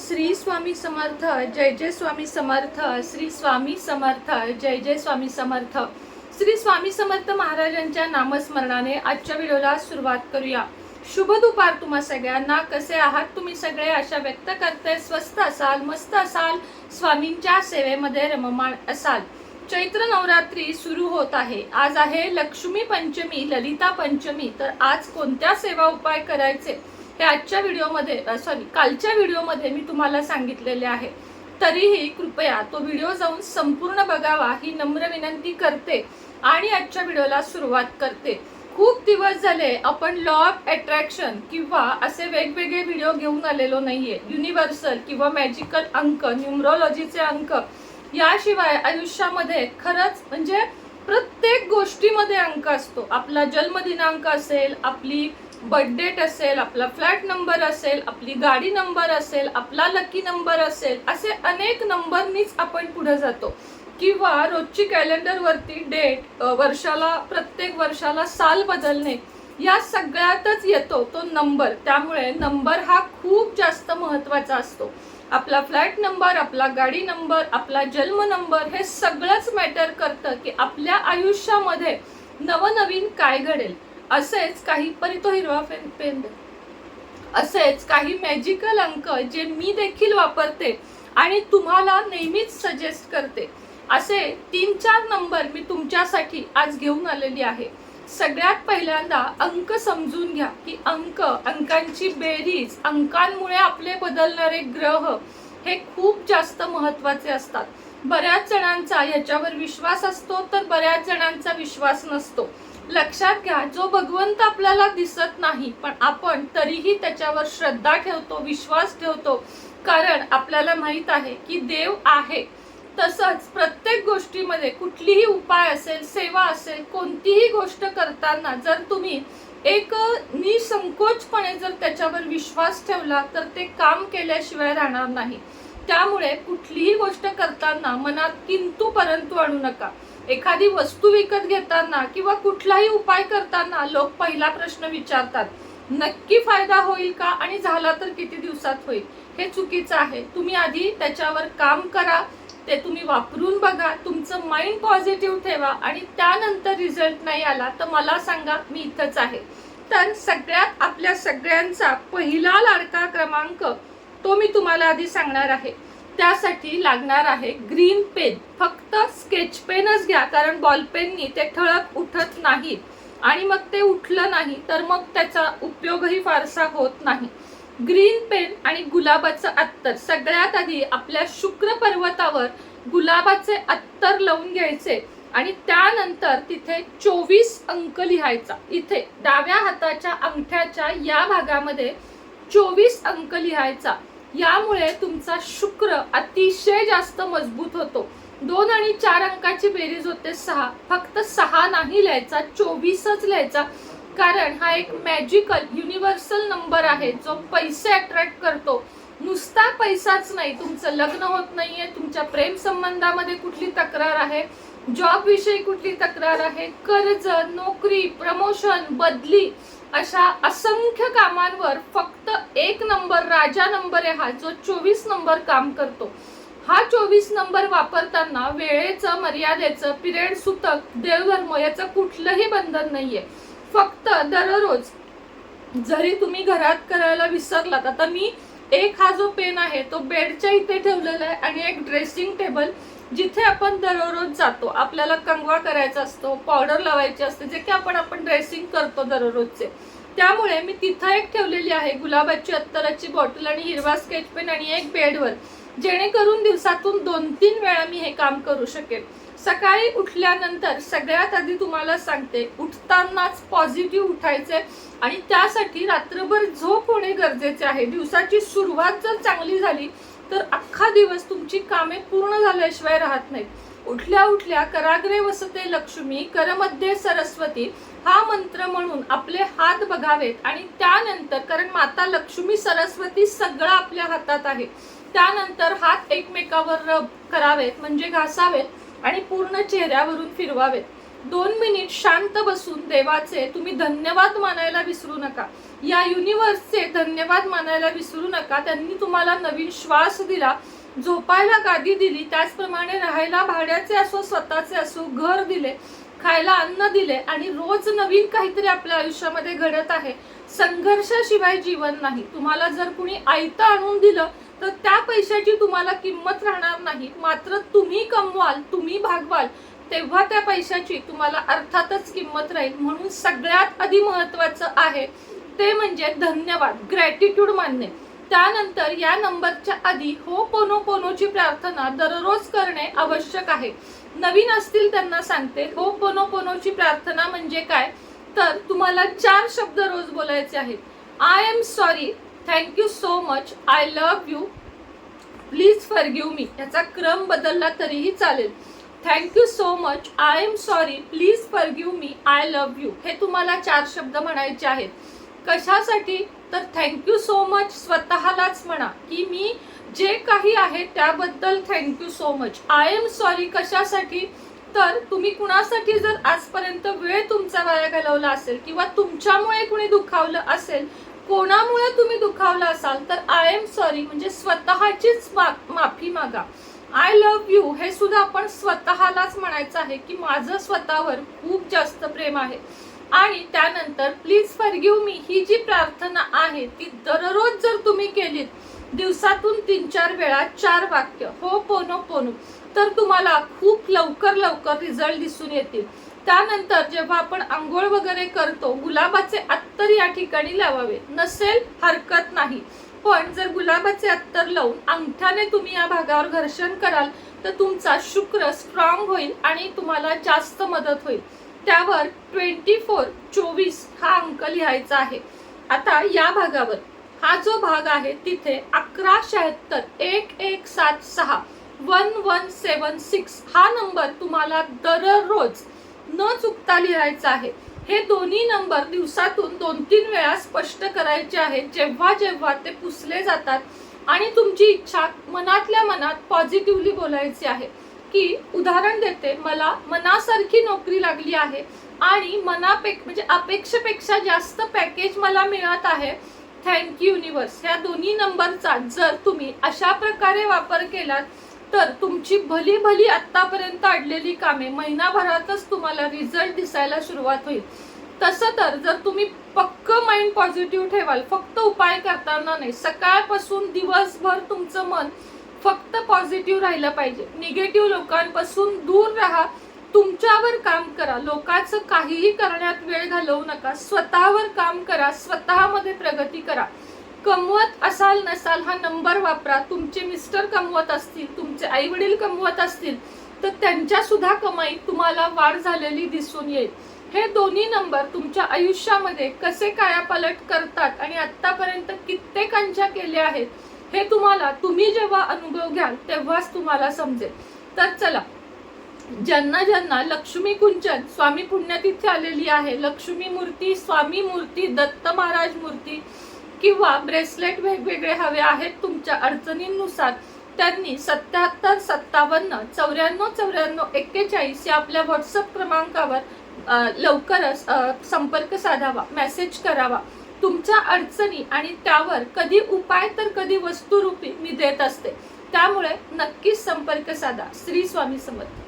श्री स्वामी समर्थ, जय जय स्वामी समर्थ, श्री स्वामी समर्थ, जय जय स्वामी समर्थ. श्री स्वामी समर्थ महाराजांच्या नामस्मरणाने आजच्या व्हिडिओला सुरुवात करूया. शुभ दुपार तुम्हा सगळ्यांना. कसे आहात तुम्ही सगळे? आशा व्यक्त करते स्वस्त असाल, मस्त असाल, स्वामींच्या सेवेमध्ये रममाण असाल. चैत्र नवरात्री सुरू होत आहे. आज आहे लक्ष्मी पंचमी, ललिता पंचमी. तर आज कोणत्या सेवा उपाय करायचे हे आजच्या व्हिडिओमध्ये कालच्या व्हिडिओमध्ये मी तुम्हाला सांगितलेले आहे. तरीही कृपया तो व्हिडिओ जाऊन संपूर्ण बघावा ही नम्र विनंती करते आणि आजच्या व्हिडिओला सुरुवात करते. खूप दिवस झाले आपण लॉ ऑफ अट्रॅक्शन किंवा असे वेगवेगळे व्हिडिओ घेऊन आलेलो नाहीये. युनिव्हर्सल किंवा मॅजिकल अंक, न्यूमरोलॉजीचे अंक, याशिवाय आयुष्यामध्ये खरंच म्हणजे प्रत्येक गोष्टीमध्ये अंक असतो. आपला जन्मदिनांक असेल, आपली बर्थ डेट असेल, आपला फ्लॅट नंबर असेल, आपली गाडी नंबर असेल, आपला लकी नंबर असेल, असे अनेक नंबरनीच आपण पुढे जातो. किंवा रोजची कॅलेंडरवरती डेट, वर्षाला, प्रत्येक वर्षाला साल बदलणे, या सगळ्यातच येतो तो नंबर. त्यामुळे नंबर हा खूप जास्त महत्त्वाचा असतो. आपला फ्लॅट नंबर, आपला गाडी नंबर, आपला जन्म नंबर, हे सगळंच मॅटर करतं की आपल्या आयुष्यामध्ये नवनवीन काय घडेल. असेच काही परितो हिरवा पेन असेच काही मॅजिकल अंक जे मी देखील वापरते आणि तुम्हाला नेहमीच सजेस्ट करते, असे 3-4 नंबर मी तुमच्यासाठी आज घेऊन आलेली आहे. सगळ्यात पहिल्यांदा अंक समजून घ्या की अंकांची बेरीज, अंकांमुळे आपले बदलणारे ग्रह हे खूप जास्त महत्त्वाचे असतात. बऱ्याच जणांचा याच्यावर विश्वास असतो तर बऱ्याच जणांचा विश्वास नसतो. लक्षात घ्या, जो भगवंत आपल्याला दिसत नाही पण आपण तरीही त्याच्यावर श्रद्धा ठेवतो, विश्वास ठेवतो, कारण आपल्याला माहित आहे की देव आहे. तसंच प्रत्येक गोष्टीमध्ये कुठलीही उपाय असेल, सेवा असेल, कोणतीही गोष्ट करताना जर तुम्ही एक निसंकोचपणे जर त्याच्यावर विश्वास ठेवला तर ते काम केल्याशिवाय राहणार नाही. त्यामुळे कुठलीही गोष्ट करताना मनात किंतु परंतु आणू नका. एखादी वस्तू विकत घेताना किंवा कुठलाही उपाय करताना लोक पहिला प्रश्न विचारतात, नक्की फायदा होईल का आणि झाला तर किती दिवसात होईल. हे चुकीचं आहे. तुम्ही आधी त्याच्यावर काम करा, ते तुम्ही वापरून बघा, तुमचं माइंड पॉझिटिव्ह ठेवा आणि त्यानंतर रिझल्ट नाही आला तर मला सांगा, मी इथंच आहे. तर सगळ्यात आपल्या सगळ्यांचा पहिला लाडका क्रमांक तो मी तुम्हाला आधी सांगणार आहे. त्यासाठी लागणार आहे ग्रीन पेन. फक्त स्केच पेनच घ्या, कारण बॉल पेननी ते ठळक उठत नाही आणि मग ते उठलं नाही तर मग त्याचा उपयोगही फारसा होत नाही. ग्रीन पेन आणि गुलाबाचं अत्तर. सगळ्यात आधी आपल्या शुक्र पर्वतावर गुलाबाचे अत्तर लावून घ्यायचे आणि त्यानंतर तिथे 24 अंक लिहायचा. इथे डाव्या हाताच्या अंगठ्याच्या या भागामध्ये 24 अंक लिहायचा. यामुळे तुमचा शुक्र अतिशय जास्त मजबूत होतो. 2 आणि 4 अंकाची बेरीज होते 6. फक्त 6 नाही लिहायचा, 24च लिहायचा, कारण हा एक मॅजिकल युनिव्हर्सल नंबर आहे जो पैसे अट्रॅक्ट करतो. नुसता पैसाच नाही, तुमचं लग्न होत नाहीये, तुमच्या प्रेम संबंधामध्ये कुठली तक्रार आहे, जॉब विषयी कुठली तक्रार आहे, कर्ज, नोकरी, प्रमोशन, बदली, अशा असंख्य कामांवर फक्त एक नंबर, राजा नंबर आहे हा, जो 24 नंबर काम करतो. हा 24 नंबर वापरताना वेळेचं, मर्यादेचं, पिरियड, सुतक, देवधर्म याचं कुठलंही बंधन नाहीये. फक्त दररोज जरी तुम्ही घरात करायला विसरलात, आता मी एक हा जो पेन आहे तो बेडच्या इथे ठेवलेला आहे आणि एक ड्रेसिंग टेबल जिथे आपण दररोज जातो, आपल्याला कंगवा करायचा असतो, पावडर लावायची असते, जे की आपण ड्रेसिंग करतो दररोजचे. त्यामुळे मी तिथं एक ठेवलेली आहे गुलाबाची अत्तराची बॉटल आणि हिरवा स्केच पेन आणि एक बेडवर, जेणेकरून दिवसातून 2-3 वेळा मी हे काम करू शकेल. सकाळी उठल्यानंतर सगळ्यात आधी तुम्हाला सांगते, उठतानाच पॉझिटिव्ह उठायचे आणि त्यासाठी रात्रभर झोप होणे गरजेचे आहे. दिवसाची सुरुवात जर चांगली झाली तर अख्खा दिवस तुमची कामे पूर्ण झाल्याशिवाय राहत नाहीत. उठल्या उठल्या कराग्रे वसते लक्ष्मी, करमध्ये सरस्वती हा मंत्र म्हणून आपले हात बघावेत आणि त्यानंतर, कारण माता लक्ष्मी सरस्वती सगळं आपल्या हातात आहे, त्यानंतर हात एकमेकावर रब करावेत म्हणजे घासावेत आणि पूर्ण चेहऱ्यावरून फिरवावेत. 2 मिनिट शांत बसून देवाचे तुम्ही धन्यवाद मानायला विसरू नका. या युनिव्हर्सचे धन्यवाद मानायला विसरू नका. त्यांनी तुम्हाला नवीन श्वास दिला, झोपायला गादी दिली, त्याचप्रमाणे राहायला भाड्याचे असो स्वतःचे असो घर दिले, खायला अन्न दिले आणि रोज नवीन काहीतरी आपल्या आयुष्यामध्ये घडत आहे. संघर्षाशिवाय जीवन नाही. तुम्हाला जर कुणी आयतं आणून दिलं तर त्या पैशाची तुम्हाला किंमत राहणार नाही, मात्र तुम्ही कमवाल, तुम्ही भागवाल तेव्हा त्या पैशाची तुम्हाला अर्थातच किंमत राहील. म्हणून सगळ्यात आधी महत्त्वाचं आहे ते म्हणजे धन्यवाद, ग्रॅटिट्यूड मानणे. त्यानंतर या नंबरच्या आधी होपोनोपोनोची प्रार्थना दररोज करणे आवश्यक आहे. नवीन असतील त्यांना सांगते, होपोनोपोनोची प्रार्थना म्हणजे काय, तर तुम्हाला 4 शब्द रोज बोलायचे आहेत. I am sorry, thank you so much, I love you, please forgive me. याचा क्रम बदलला तरीही चालेल. Thank you so much, I am sorry, please forgive me, I love you. हे तुम्हाला 4 शब्द म्हणायचे आहेत. कशासाठी, तर थँक्यू सो मच स्वतःलाच म्हणा की मी जे काही आहे त्याबद्दल thank you so much. I am sorry कशासाठी, तर तुम्ही कुणासाठी जर आजपर्यंत वेळ तुमचा वाया घालवला असेल किंवा तुमच्यामुळे कुणी दुखावलं असेल, कोणामुळे तुम्ही दुखावलं असाल, तर आय एम सॉरी म्हणजे स्वतःचीच माफी मागा. आय लव्ह यू हे सुद्धा आपण स्वतःलाच म्हणायचं आहे की माझं स्वतःवर खूप जास्त प्रेम आहे. आणि त्यानंतर प्लीज फॉरगिव्ह मी ही जी प्रार्थना आहे ती दररोज जर तुम्ही केलीत, दिवसातून 3-4 वेळा 4 वाक्य होपोनोपोनो, तर तुम्हाला खूप लवकर रिझल्ट दिसून येतील. त्यानंतर जेव्हा आपण आंघोळ वगैरे करतो, गुलाबाचे अत्तर या ठिकाणी लावावे. नसेल हरकत नाही, पण जर गुलाबाचे अत्तर लावून अंगठ्याने तुम्ही या भागावर घर्षण कराल तर तुमचा शुक्र स्ट्रॉंग होईल आणि तुम्हाला जास्त मदत होईल. त्यावर 24 हा अंक लिहायचा आहे. आता या भागावर हा जो भाग आहे तिथे 1176 1176 1176 हा नंबर तुम्हाला दररोज न चुकता लिहायचा आहे. हे दोन्ही नंबर दिवसातून 2-3 वेळा स्पष्ट करायचे आहेत. जेव्हा जेव्हा ते पुसले जातात आणि तुमची इच्छा मनातल्या मनात पॉझिटिव्हली बोलायची आहे की उदाहरण देते, मला मनासारखी नोकरी लागली आहे आणि म्हणजे अपेक्षेपेक्षा जास्त पॅकेज मला मिळत आहे, थँक्यू युनिव्हर्स. ह्या दोन्ही नंबरचा जर तुम्ही अशा प्रकारे वापर केलात तर तुमची भली आत्तापर्यंत अडलेली कामे महिनाभरातच तुम्हाला रिझल्ट दिसायला सुरुवात होईल. तसं तर जर तुम्ही पक्क माइंड पॉझिटिव्ह ठेवाल, फक्त उपाय करताना नाही, सकाळपासून दिवसभर तुमचं मन फक्त पॉझिटिव्ह राहिलं पाहिजे. निगेटिव्ह लोकांपासून दूर राहा, तुमच्यावर काम करा, लोकांचं काहीही करण्यात वेळ घालवू नका, स्वतःवर काम करा, स्वतःमध्ये प्रगती करा. कमवत असाल नसाल हा नंबर वापरा. तुमचे मिस्टर कमवत असतील, तुमचे आई वडील कमवत असतील तर त्यांच्या सुद्धा कमाईत तुम्हाला वाढ झालेली दिसून येईल. हे दोन्ही नंबर तुमच्या आयुष्यामध्ये कसे कायापालट करतात आणि आतापर्यंत कित्येकांच्या केले आहेत हे तुम्ही जेव्हा अनुभव घ्याल तेव्हाच तुम्हाला समजेल. तर चला, ज्यांना लक्ष्मी कुंचन स्वामी पुण्यतिथी आलेली आहे, लक्ष्मी मूर्ती, स्वामी मूर्ती, दत्त महाराज मूर्ती किंवा ब्रेसलेट वेगवेगळे हवे आहेत तुमच्या अडचणींनुसार, त्यांनी 77 57 94 94 41 या आपल्या व्हॉट्सअप क्रमांकावर लवकरच संपर्क साधावा, मेसेज करावा. तुमच्या अडचणी आणि त्यावर कधी उपाय तर कधी वस्तुरूपी मी देत असते. त्यामुळे नक्कीच संपर्क साधा. श्री स्वामी समर्थ.